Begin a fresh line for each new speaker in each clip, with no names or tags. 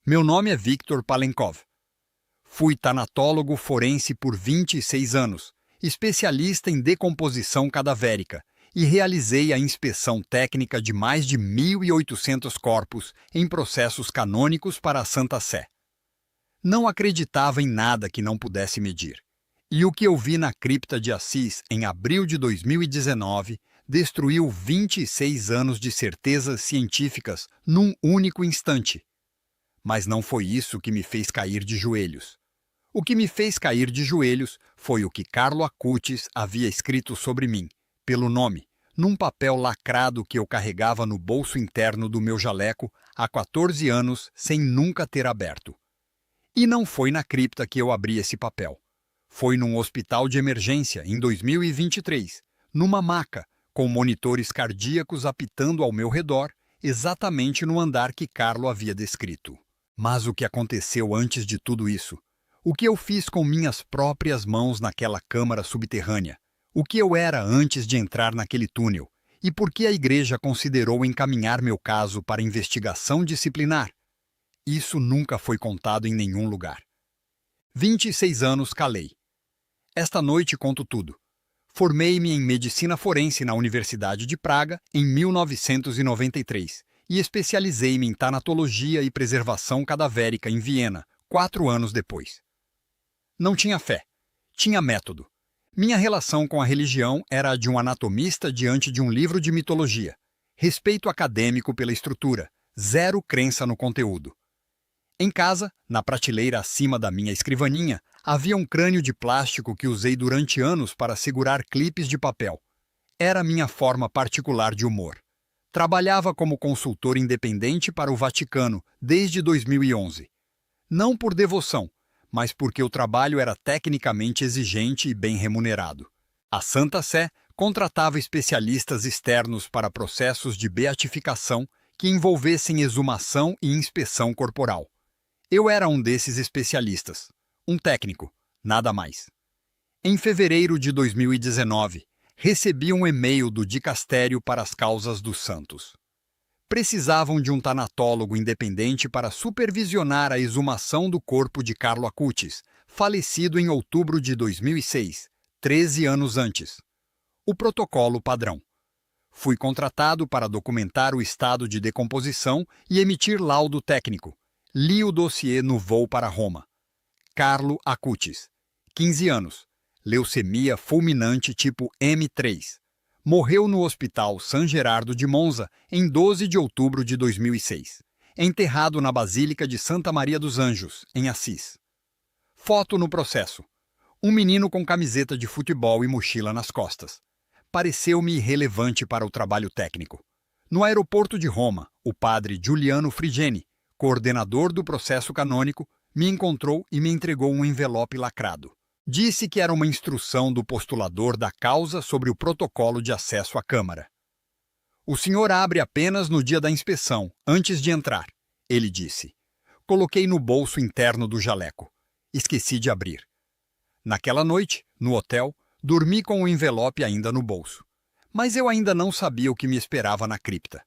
Meu nome é Victor Palenkov. Fui tanatólogo forense por 26 anos, especialista em decomposição cadavérica, e realizei a inspeção técnica de mais de 1.800 corpos em processos canônicos para a Santa Sé. Não acreditava em nada que não pudesse medir. E o que eu vi na cripta de Assis em abril de 2019 destruiu 26 anos de certezas científicas num único instante. Mas não foi isso que me fez cair de joelhos. O que me fez cair de joelhos foi o que Carlo Acutis havia escrito sobre mim, pelo nome, num papel lacrado que eu carregava no bolso interno do meu jaleco há 14 anos sem nunca ter aberto. E não foi na cripta que eu abri esse papel. Foi num hospital de emergência em 2023, numa maca, com monitores cardíacos apitando ao meu redor, exatamente no andar que Carlo havia descrito. Mas o que aconteceu antes de tudo isso? O que eu fiz com minhas próprias mãos naquela câmara subterrânea? O que eu era antes de entrar naquele túnel? E por que a igreja considerou encaminhar meu caso para investigação disciplinar? Isso nunca foi contado em nenhum lugar. 26 anos calei. Esta noite conto tudo. Formei-me em medicina forense na Universidade de Praga em 1993 e especializei-me em tanatologia e preservação cadavérica em Viena, 4 anos depois. Não tinha fé. Tinha método. Minha relação com a religião era a de um anatomista diante de um livro de mitologia. Respeito acadêmico pela estrutura, zero crença no conteúdo. Em casa, na prateleira acima da minha escrivaninha, havia um crânio de plástico que usei durante anos para segurar clipes de papel. Era minha forma particular de humor. Trabalhava como consultor independente para o Vaticano desde 2011. Não por devoção, mas porque o trabalho era tecnicamente exigente e bem remunerado. A Santa Sé contratava especialistas externos para processos de beatificação que envolvessem exumação e inspeção corporal. Eu era um desses especialistas, um técnico, nada mais. Em fevereiro de 2019, recebi um e-mail do Dicastério para as Causas dos Santos. Precisavam de um tanatólogo independente para supervisionar a exumação do corpo de Carlo Acutis, falecido em outubro de 2006, 13 anos antes. O protocolo padrão. Fui contratado para documentar o estado de decomposição e emitir laudo técnico. Li o dossiê no voo para Roma. Carlo Acutis, 15 anos, leucemia fulminante tipo M3. Morreu no Hospital San Gerardo de Monza em 12 de outubro de 2006. Enterrado na Basílica de Santa Maria dos Anjos, em Assis. Foto no processo. Um menino com camiseta de futebol e mochila nas costas. Pareceu-me irrelevante para o trabalho técnico. No aeroporto de Roma, o padre Giuliano Frigeni, coordenador do processo canônico, me encontrou e me entregou um envelope lacrado. Disse que era uma instrução do postulador da causa sobre o protocolo de acesso à Câmara. O senhor abre apenas no dia da inspeção, antes de entrar, ele disse. Coloquei no bolso interno do jaleco. Esqueci de abrir. Naquela noite, no hotel, dormi com o envelope ainda no bolso. Mas eu ainda não sabia o que me esperava na cripta.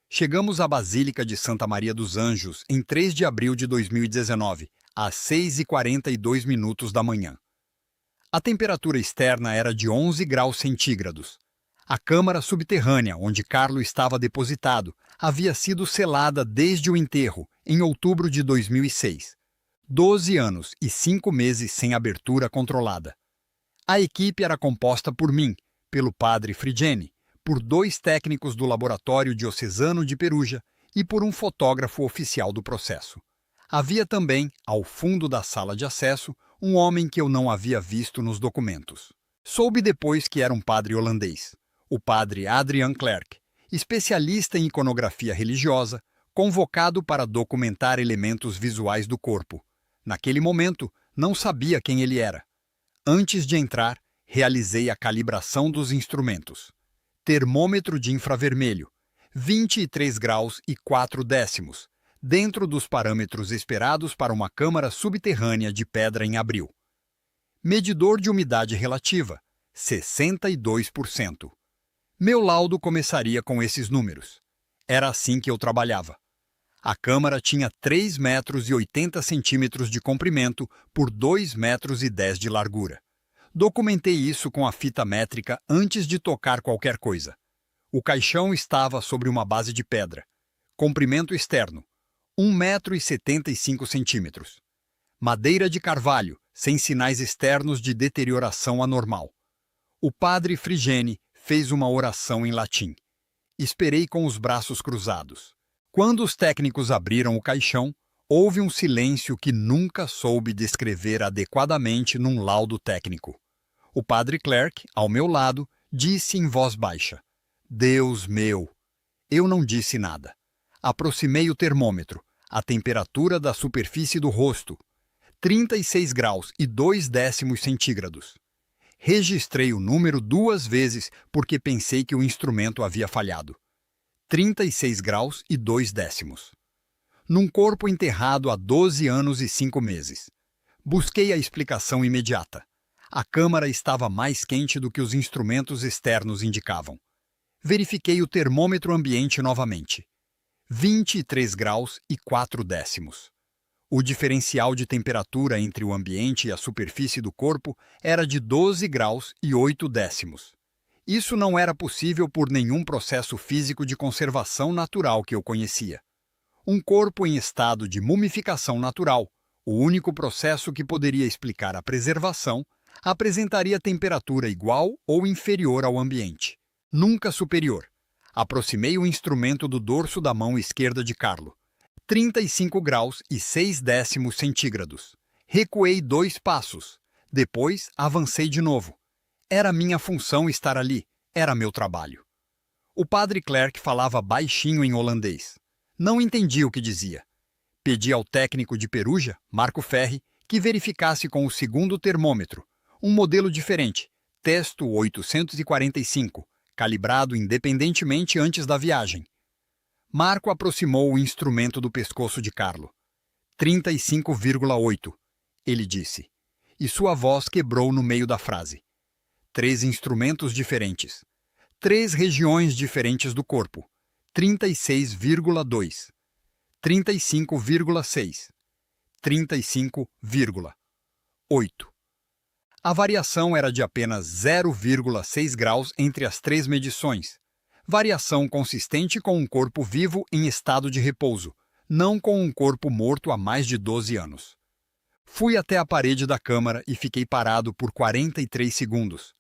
Chegamos à Basílica de Santa Maria dos Anjos em 3 de abril de 2019, às 6h42 da manhã. A temperatura externa era de 11 graus centígrados. A câmara subterrânea, onde Carlo estava depositado, havia sido selada desde o enterro, em outubro de 2006. 12 anos e 5 meses sem abertura controlada. A equipe era composta por mim, pelo padre Frigeni, por 2 técnicos do Laboratório Diocesano de Perugia e por um fotógrafo oficial do processo. Havia também, ao fundo da sala de acesso, um homem que eu não havia visto nos documentos. Soube depois que era um padre holandês, o padre Adrian Clerk, especialista em iconografia religiosa, convocado para documentar elementos visuais do corpo. Naquele momento, não sabia quem ele era. Antes de entrar, realizei a calibração dos instrumentos. Termômetro de infravermelho, 23 graus e 4 décimos, dentro dos parâmetros esperados para uma câmara subterrânea de pedra em abril. Medidor de umidade relativa, 62%. Meu laudo começaria com esses números. Era assim que eu trabalhava. A câmara tinha 3,80 metros de comprimento por 2,10 metros de largura. Documentei isso com a fita métrica antes de tocar qualquer coisa. O caixão estava sobre uma base de pedra. Comprimento externo, 1,75 metros. Madeira de carvalho, sem sinais externos de deterioração anormal. O padre Frigene fez uma oração em latim. Esperei com os braços cruzados. Quando os técnicos abriram o caixão, houve um silêncio que nunca soube descrever adequadamente num laudo técnico. O padre Clerk, ao meu lado, disse em voz baixa: "Deus meu!" Eu não disse nada. Aproximei o termômetro, a temperatura da superfície do rosto, 36 graus e 2 centígrados. Registrei o número 2 vezes porque pensei que o instrumento havia falhado. 36 graus e 2. Num corpo enterrado há 12 anos e 5 meses. Busquei a explicação imediata. A câmara estava mais quente do que os instrumentos externos indicavam. Verifiquei o termômetro ambiente novamente. 23 graus e 4 décimos. O diferencial de temperatura entre o ambiente e a superfície do corpo era de 12 graus e 8 décimos. Isso não era possível por nenhum processo físico de conservação natural que eu conhecia. Um corpo em estado de mumificação natural, o único processo que poderia explicar a preservação, apresentaria temperatura igual ou inferior ao ambiente. Nunca superior. Aproximei o instrumento do dorso da mão esquerda de Carlo. 35 graus e 6 décimos centígrados. Recuei 2 passos. Depois, avancei de novo. Era minha função estar ali. Era meu trabalho. O padre Clerk falava baixinho em holandês. Não entendi o que dizia. Pedi ao técnico de Perugia, Marco Ferri, que verificasse com o segundo termômetro, um modelo diferente, Testo 845, calibrado independentemente antes da viagem. Marco aproximou o instrumento do pescoço de Carlo. 35,8, ele disse, e sua voz quebrou no meio da frase. 3 instrumentos diferentes. 3 regiões diferentes do corpo. 36,2. 35,6. 35,8. A variação era de apenas 0,6 graus entre as 3 medições. Variação consistente com um corpo vivo em estado de repouso, não com um corpo morto há mais de 12 anos. Fui até a parede da câmara e fiquei parado por 43 segundos.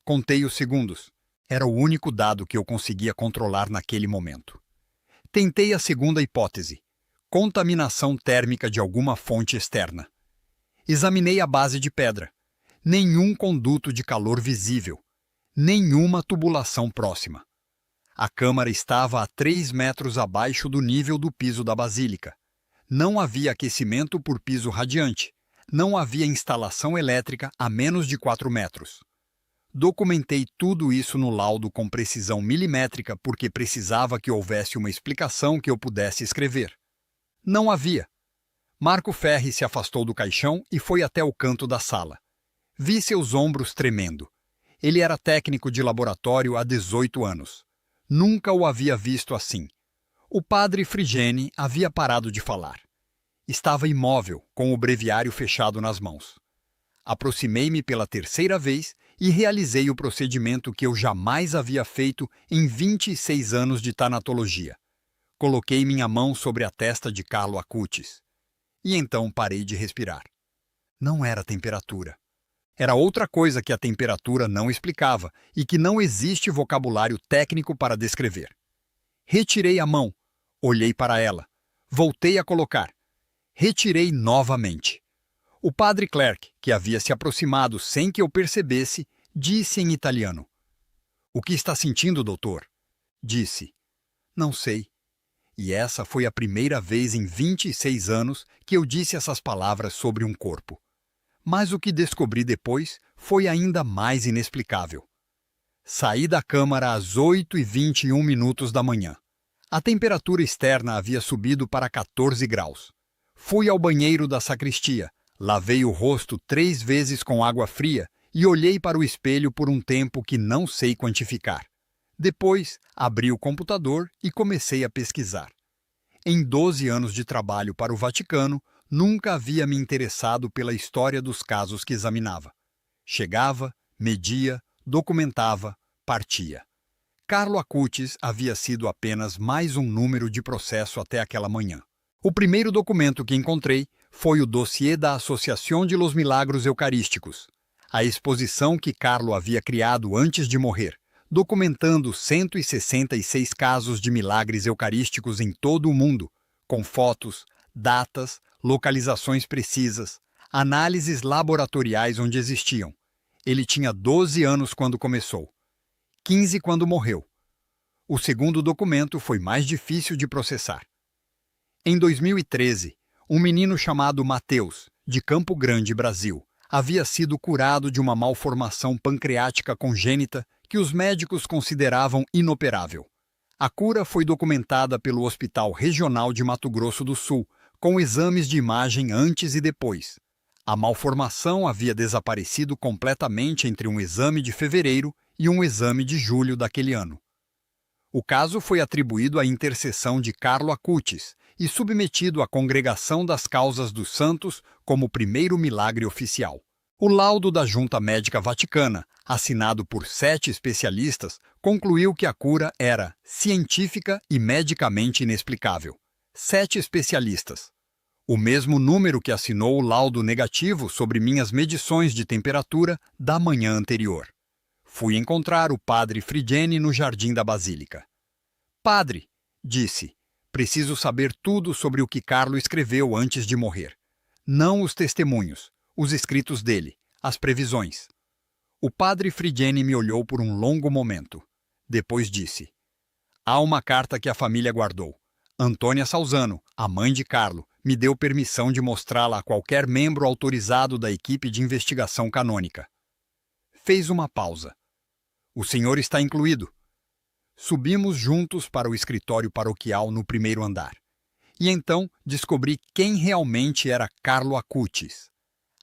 Contei os segundos. Era o único dado que eu conseguia controlar naquele momento. Tentei a segunda hipótese: contaminação térmica de alguma fonte externa. Examinei a base de pedra. Nenhum conduto de calor visível. Nenhuma tubulação próxima. A câmara estava a 3 metros abaixo do nível do piso da basílica. Não havia aquecimento por piso radiante. Não havia instalação elétrica a menos de 4 metros. Documentei tudo isso no laudo com precisão milimétrica porque precisava que houvesse uma explicação que eu pudesse escrever. Não havia. Marco Ferri se afastou do caixão e foi até o canto da sala. Vi seus ombros tremendo. Ele era técnico de laboratório há 18 anos. Nunca o havia visto assim. O padre Frigene havia parado de falar. Estava imóvel, com o breviário fechado nas mãos. Aproximei-me pela terceira vez e realizei o procedimento que eu jamais havia feito em 26 anos de tanatologia. Coloquei minha mão sobre a testa de Carlo Acutis. E então parei de respirar. Não era temperatura. Era outra coisa que a temperatura não explicava e que não existe vocabulário técnico para descrever. Retirei a mão, olhei para ela, voltei a colocar. Retirei novamente. O padre Clerk, que havia se aproximado sem que eu percebesse, disse em italiano: "O que está sentindo, doutor?" Disse: "Não sei." E essa foi a primeira vez em 26 anos que eu disse essas palavras sobre um corpo. Mas o que descobri depois foi ainda mais inexplicável. Saí da câmara às 8h21 da manhã. A temperatura externa havia subido para 14 graus. Fui ao banheiro da sacristia, lavei o rosto 3 vezes com água fria e olhei para o espelho por um tempo que não sei quantificar. Depois, abri o computador e comecei a pesquisar. Em 12 anos de trabalho para o Vaticano, nunca havia me interessado pela história dos casos que examinava. Chegava, media, documentava, partia. Carlo Acutis havia sido apenas mais um número de processo até aquela manhã. O primeiro documento que encontrei foi o dossiê da Associação de los Milagros Eucarísticos, a exposição que Carlo havia criado antes de morrer, documentando 166 casos de milagres eucarísticos em todo o mundo, com fotos, datas, localizações precisas, análises laboratoriais onde existiam. Ele tinha 12 anos quando começou, 15 quando morreu. O segundo documento foi mais difícil de processar. Em 2013, um menino chamado Mateus, de Campo Grande, Brasil, havia sido curado de uma malformação pancreática congênita que os médicos consideravam inoperável. A cura foi documentada pelo Hospital Regional de Mato Grosso do Sul, com exames de imagem antes e depois. A malformação havia desaparecido completamente entre um exame de fevereiro e um exame de julho daquele ano. O caso foi atribuído à intercessão de Carlo Acutis e submetido à Congregação das Causas dos Santos como primeiro milagre oficial. O laudo da Junta Médica Vaticana, assinado por 7 especialistas, concluiu que a cura era científica e medicamente inexplicável. 7 especialistas. O mesmo número que assinou o laudo negativo sobre minhas medições de temperatura da manhã anterior. Fui encontrar o padre Friggeni no jardim da Basílica. Padre, disse, preciso saber tudo sobre o que Carlo escreveu antes de morrer. Não os testemunhos, os escritos dele, as previsões. O padre Friggeni me olhou por um longo momento. Depois disse: há uma carta que a família guardou. Antônia Salzano, a mãe de Carlo, me deu permissão de mostrá-la a qualquer membro autorizado da equipe de investigação canônica. Fez uma pausa. O senhor está incluído. Subimos juntos para o escritório paroquial no primeiro andar. E então descobri quem realmente era Carlo Acutis.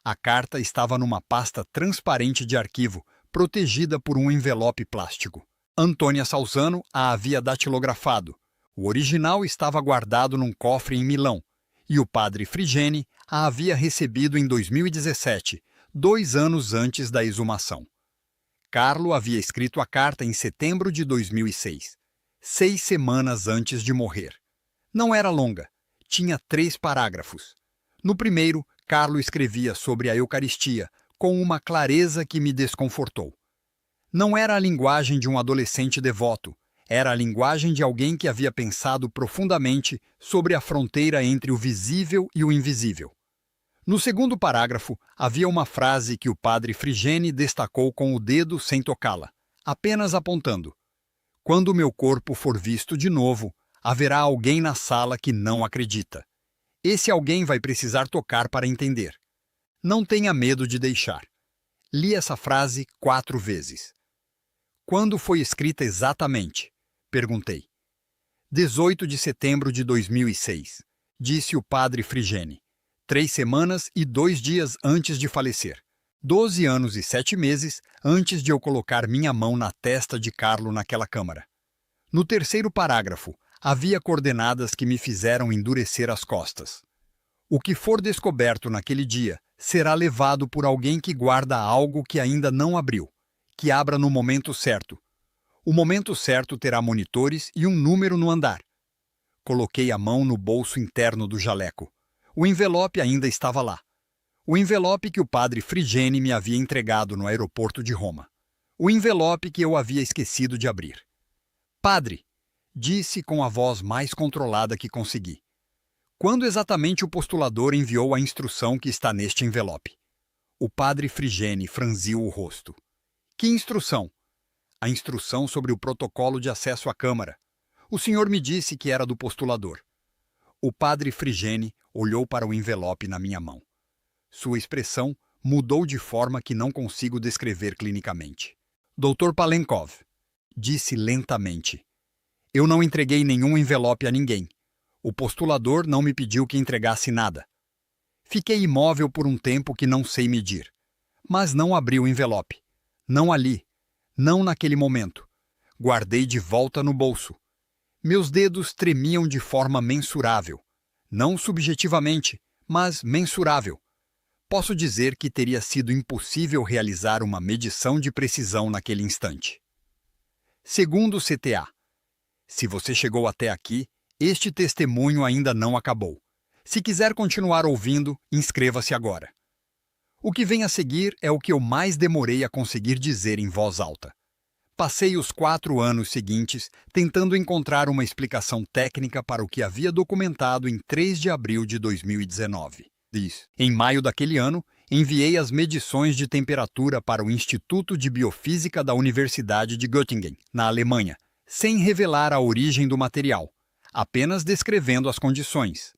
A carta estava numa pasta transparente de arquivo, protegida por um envelope plástico. Antônia Salzano a havia datilografado. O original estava guardado num cofre em Milão, e o padre Friggeni a havia recebido em 2017, 2 anos antes da exumação. Carlo havia escrito a carta em setembro de 2006, 6 semanas antes de morrer. Não era longa, tinha 3 parágrafos. No primeiro, Carlo escrevia sobre a Eucaristia, com uma clareza que me desconfortou. Não era a linguagem de um adolescente devoto, era a linguagem de alguém que havia pensado profundamente sobre a fronteira entre o visível e o invisível. No segundo parágrafo, havia uma frase que o padre Friggeni destacou com o dedo sem tocá-la, apenas apontando: quando meu corpo for visto de novo, haverá alguém na sala que não acredita. Esse alguém vai precisar tocar para entender. Não tenha medo de deixar. Li essa frase 4 vezes. Quando foi escrita exatamente? Perguntei. 18 de setembro de 2006, disse o padre Friggeni. 3 semanas e 2 dias antes de falecer. 12 anos e 7 meses antes de eu colocar minha mão na testa de Carlo naquela câmara. No terceiro parágrafo, havia coordenadas que me fizeram endurecer as costas. O que for descoberto naquele dia será levado por alguém que guarda algo que ainda não abriu, que abra no momento certo. O momento certo terá monitores e um número no andar. Coloquei a mão no bolso interno do jaleco. O envelope ainda estava lá. O envelope que o padre Friggeni me havia entregado no aeroporto de Roma. O envelope que eu havia esquecido de abrir. Padre, disse com a voz mais controlada que consegui. Quando exatamente o postulador enviou a instrução que está neste envelope? O padre Friggeni franziu o rosto. Que instrução? A instrução sobre o protocolo de acesso à Câmara. O senhor me disse que era do postulador. O padre Friggeni olhou para o envelope na minha mão. Sua expressão mudou de forma que não consigo descrever clinicamente. Dr. Palenkov, disse lentamente. Eu não entreguei nenhum envelope a ninguém. O postulador não me pediu que entregasse nada. Fiquei imóvel por um tempo que não sei medir. Mas não abri o envelope. Não ali. Não naquele momento. Guardei de volta no bolso. Meus dedos tremiam de forma mensurável. Não subjetivamente, mas mensurável. Posso dizer que teria sido impossível realizar uma medição de precisão naquele instante. Segundo o CTA, se você chegou até aqui, este testemunho ainda não acabou. Se quiser continuar ouvindo, inscreva-se agora. O que vem a seguir é o que eu mais demorei a conseguir dizer em voz alta. Passei os 4 anos seguintes tentando encontrar uma explicação técnica para o que havia documentado em 3 de abril de 2019. Em maio daquele ano, enviei as medições de temperatura para o Instituto de Biofísica da Universidade de Göttingen, na Alemanha, sem revelar a origem do material, apenas descrevendo as condições.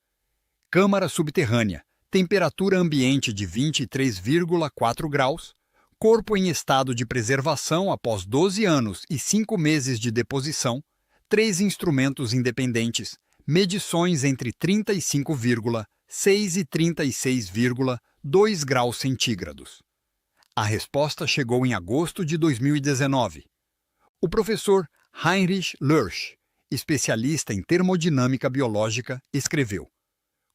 Câmara subterrânea, temperatura ambiente de 23,4 graus, corpo em estado de preservação após 12 anos e 5 meses de deposição, 3 instrumentos independentes, medições entre 35,6 e 36,2 graus centígrados. A resposta chegou em agosto de 2019. O professor Heinrich Lörsch, especialista em termodinâmica biológica, escreveu: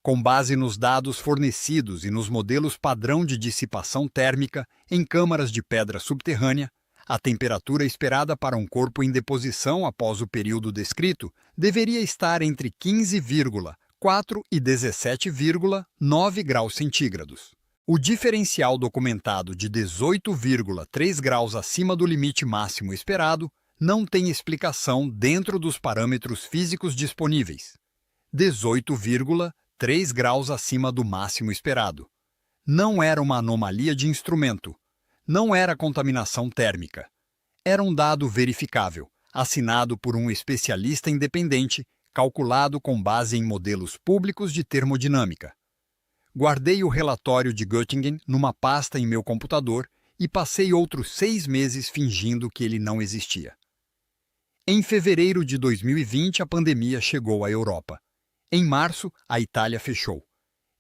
com base nos dados fornecidos e nos modelos padrão de dissipação térmica em câmaras de pedra subterrânea, a temperatura esperada para um corpo em deposição após o período descrito deveria estar entre 15,4 e 17,9 graus centígrados. O diferencial documentado de 18,3 graus acima do limite máximo esperado não tem explicação dentro dos parâmetros físicos disponíveis. 18,3 graus acima do máximo esperado. Não era uma anomalia de instrumento. Não era contaminação térmica. Era um dado verificável, assinado por um especialista independente, calculado com base em modelos públicos de termodinâmica. Guardei o relatório de Göttingen numa pasta em meu computador e passei outros 6 meses fingindo que ele não existia. Em fevereiro de 2020, a pandemia chegou à Europa. Em março, a Itália fechou.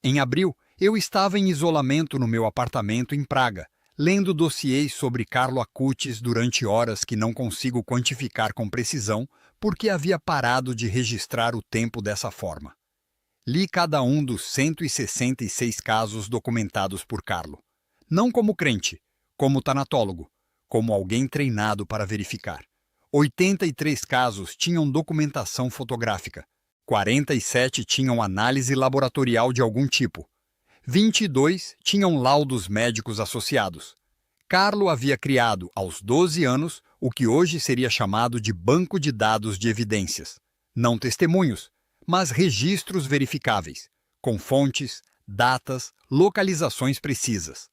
Em abril, eu estava em isolamento no meu apartamento em Praga, lendo dossiês sobre Carlo Acutis durante horas que não consigo quantificar com precisão porque havia parado de registrar o tempo dessa forma. Li cada um dos 166 casos documentados por Carlo. Não como crente, como tanatólogo, como alguém treinado para verificar. 83 casos tinham documentação fotográfica. 47 tinham análise laboratorial de algum tipo. 22 tinham laudos médicos associados. Carlo havia criado, aos 12 anos, o que hoje seria chamado de banco de dados de evidências. Não testemunhos, mas registros verificáveis, com fontes, datas, localizações precisas.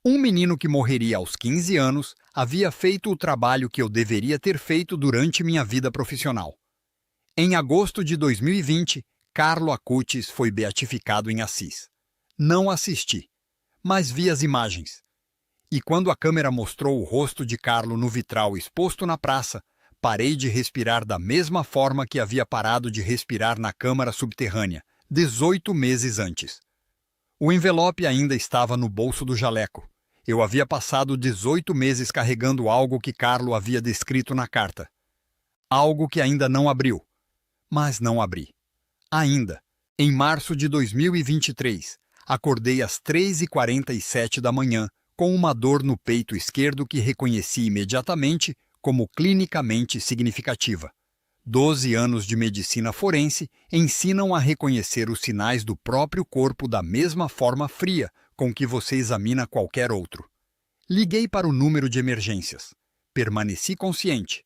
Um menino que morreria aos 15 anos havia feito o trabalho que eu deveria ter feito durante minha vida profissional. Em agosto de 2020, Carlo Acutis foi beatificado em Assis. Não assisti, mas vi as imagens. E quando a câmera mostrou o rosto de Carlo no vitral exposto na praça, parei de respirar da mesma forma que havia parado de respirar na câmara subterrânea, 18 meses antes. O envelope ainda estava no bolso do jaleco. Eu havia passado 18 meses carregando algo que Carlo havia descrito na carta. Algo que ainda não abriu. Mas não abri. Ainda, em março de 2023, acordei às 3h47 da manhã com uma dor no peito esquerdo que reconheci imediatamente como clinicamente significativa. 12 anos de medicina forense ensinam a reconhecer os sinais do próprio corpo da mesma forma fria com que você examina qualquer outro. Liguei para o número de emergências. Permaneci consciente.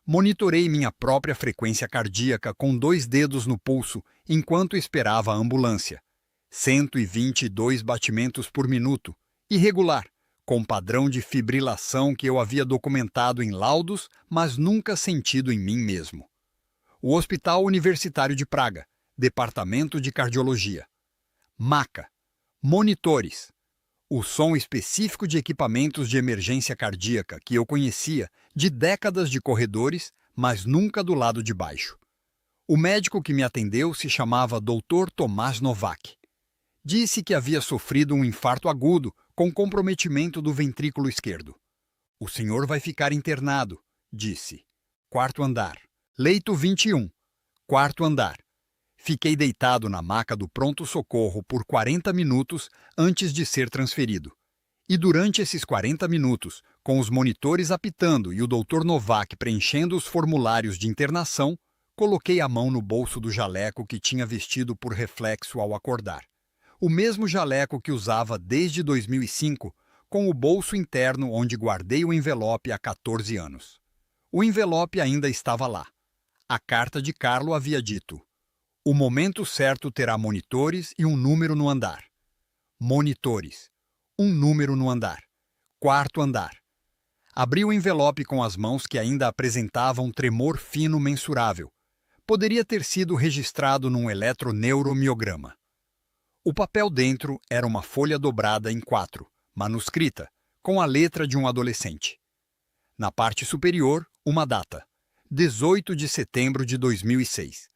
Monitorei minha própria frequência cardíaca com 2 dedos no pulso enquanto esperava a ambulância. 122 batimentos por minuto, irregular, com padrão de fibrilação que eu havia documentado em laudos, mas nunca sentido em mim mesmo. O Hospital Universitário de Praga, Departamento de Cardiologia. Maca. Monitores. O som específico de equipamentos de emergência cardíaca que eu conhecia de décadas de corredores, mas nunca do lado de baixo. O médico que me atendeu se chamava Dr. Tomás Novak. Disse que havia sofrido um infarto agudo com comprometimento do ventrículo esquerdo. O senhor vai ficar internado, disse. 4º andar. Leito 21. Quarto andar. Fiquei deitado na maca do pronto-socorro por 40 minutos antes de ser transferido. E durante esses 40 minutos, com os monitores apitando e o Dr. Novak preenchendo os formulários de internação, coloquei a mão no bolso do jaleco que tinha vestido por reflexo ao acordar. O mesmo jaleco que usava desde 2005, com o bolso interno onde guardei o envelope há 14 anos. O envelope ainda estava lá. A carta de Carlo havia dito: "O momento certo terá monitores e um número no andar." Monitores. Um número no andar. Quarto andar. Abri o envelope com as mãos que ainda apresentavam um tremor fino mensurável. Poderia ter sido registrado num eletroneuromiograma. O papel dentro era uma folha dobrada em 4, manuscrita, com a letra de um adolescente. Na parte superior, uma data: 18 de setembro de 2006.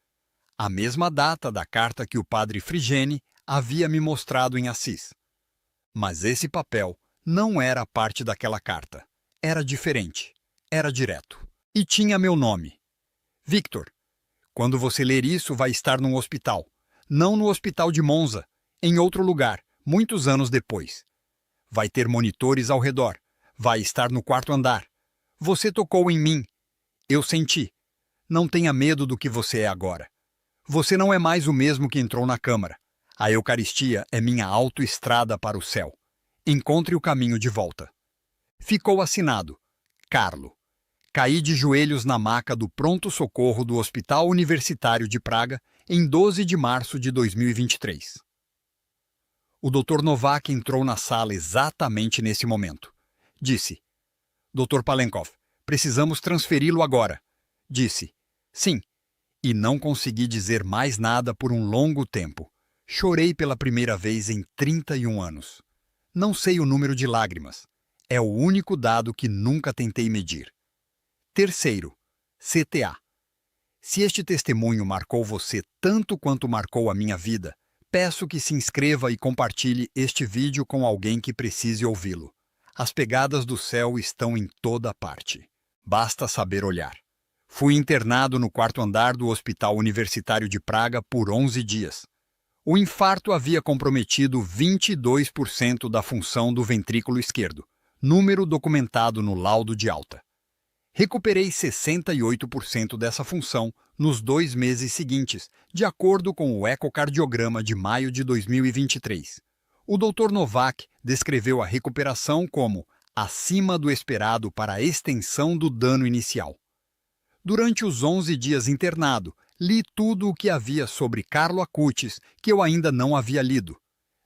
A mesma data da carta que o padre Frigene havia me mostrado em Assis. Mas esse papel não era parte daquela carta. Era diferente. Era direto. E tinha meu nome. Victor. Quando você ler isso, vai estar num hospital. Não no hospital de Monza, em outro lugar, muitos anos depois. Vai ter monitores ao redor. Vai estar no quarto andar. Você tocou em mim. Eu senti. Não tenha medo do que você é agora. Você não é mais o mesmo que entrou na Câmara. A Eucaristia é minha autoestrada para o céu. Encontre o caminho de volta. Ficou assinado: Carlo. Caí de joelhos na maca do pronto-socorro do Hospital Universitário de Praga em 12 de março de 2023. O Dr. Novak entrou na sala exatamente nesse momento. Disse: "Dr. Palenkov, precisamos transferi-lo agora." Disse: "Sim." E não consegui dizer mais nada por um longo tempo. Chorei pela primeira vez em 31 anos. Não sei o número de lágrimas. É o único dado que nunca tentei medir. Terceiro, CTA. Se este testemunho marcou você tanto quanto marcou a minha vida, peço que se inscreva e compartilhe este vídeo com alguém que precise ouvi-lo. As pegadas do céu estão em toda parte. Basta saber olhar. Fui internado no quarto andar do Hospital Universitário de Praga por 11 dias. O infarto havia comprometido 22% da função do ventrículo esquerdo, número documentado no laudo de alta. Recuperei 68% dessa função nos 2 meses seguintes, de acordo com o ecocardiograma de maio de 2023. O Dr. Novak descreveu a recuperação como acima do esperado para a extensão do dano inicial. Durante os 11 dias internado, li tudo o que havia sobre Carlo Acutis que eu ainda não havia lido.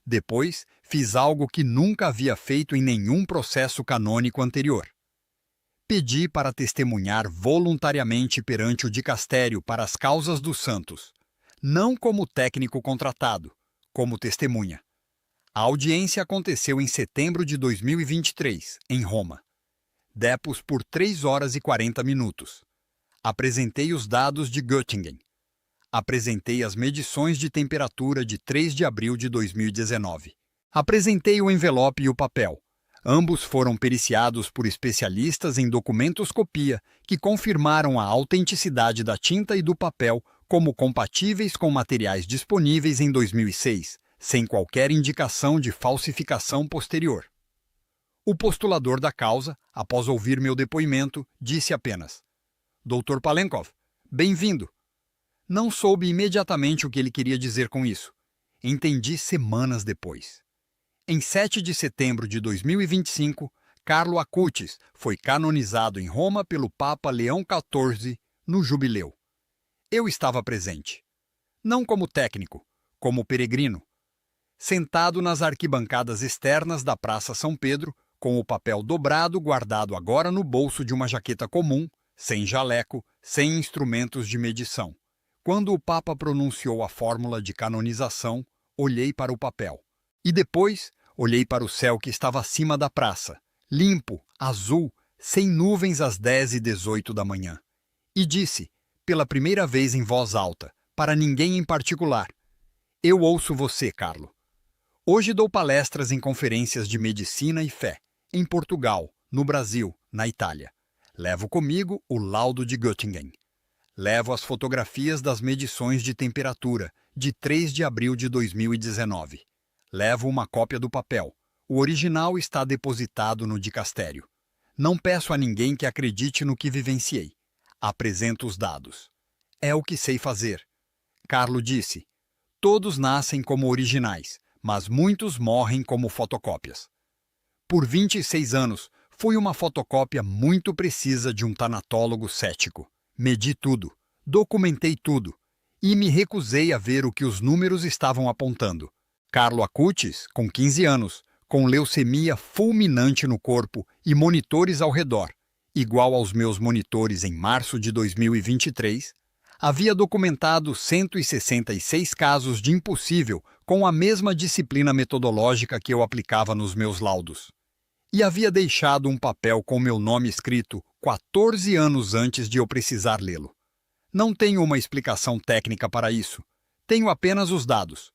Depois, fiz algo que nunca havia feito em nenhum processo canônico anterior. Pedi para testemunhar voluntariamente perante o dicastério para as causas dos santos, não como técnico contratado, como testemunha. A audiência aconteceu em setembro de 2023, em Roma. Depus por 3 horas e 40 minutos. Apresentei os dados de Göttingen. Apresentei as medições de temperatura de 3 de abril de 2019. Apresentei o envelope e o papel. Ambos foram periciados por especialistas em documentoscopia que confirmaram a autenticidade da tinta e do papel como compatíveis com materiais disponíveis em 2006, sem qualquer indicação de falsificação posterior. O postulador da causa, após ouvir meu depoimento, disse apenas: "Dr. Palenkov, bem-vindo." Não soube imediatamente o que ele queria dizer com isso. Entendi semanas depois. Em 7 de setembro de 2025, Carlo Acutis foi canonizado em Roma pelo Papa Leão XIV no Jubileu. Eu estava presente. Não como técnico, como peregrino. Sentado nas arquibancadas externas da Praça São Pedro, com o papel dobrado guardado agora no bolso de uma jaqueta comum, sem jaleco, sem instrumentos de medição. Quando o Papa pronunciou a fórmula de canonização, olhei para o papel. E depois, olhei para o céu que estava acima da praça, limpo, azul, sem nuvens às 10h18 da manhã. E disse, pela primeira vez em voz alta, para ninguém em particular: "Eu ouço você, Carlo." Hoje dou palestras em conferências de medicina e fé, em Portugal, no Brasil, na Itália. Levo comigo o laudo de Göttingen. Levo as fotografias das medições de temperatura, de 3 de abril de 2019. Levo uma cópia do papel. O original está depositado no dicastério. Não peço a ninguém que acredite no que vivenciei. Apresento os dados. É o que sei fazer. Carlo disse: todos nascem como originais, mas muitos morrem como fotocópias. Por 26 anos, fui uma fotocópia muito precisa de um tanatólogo cético. Medi tudo, documentei tudo e me recusei a ver o que os números estavam apontando. Carlo Acutis, com 15 anos, com leucemia fulminante no corpo e monitores ao redor, igual aos meus monitores em março de 2023, havia documentado 166 casos de impossível com a mesma disciplina metodológica que eu aplicava nos meus laudos. E havia deixado um papel com meu nome escrito 14 anos antes de eu precisar lê-lo. Não tenho uma explicação técnica para isso. Tenho apenas os dados.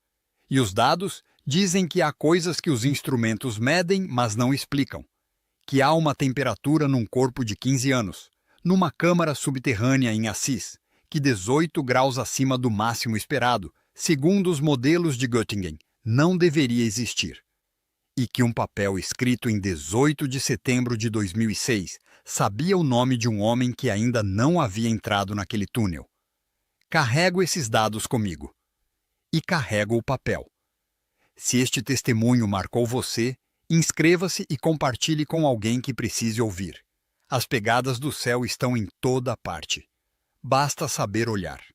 E os dados dizem que há coisas que os instrumentos medem, mas não explicam. Que há uma temperatura num corpo de 15 anos, numa câmara subterrânea em Assis, que 18 graus acima do máximo esperado, segundo os modelos de Göttingen, não deveria existir. E que um papel escrito em 18 de setembro de 2006 sabia o nome de um homem que ainda não havia entrado naquele túnel. Carrego esses dados comigo. E carrego o papel. Se este testemunho marcou você, inscreva-se e compartilhe com alguém que precise ouvir. As pegadas do céu estão em toda parte. Basta saber olhar.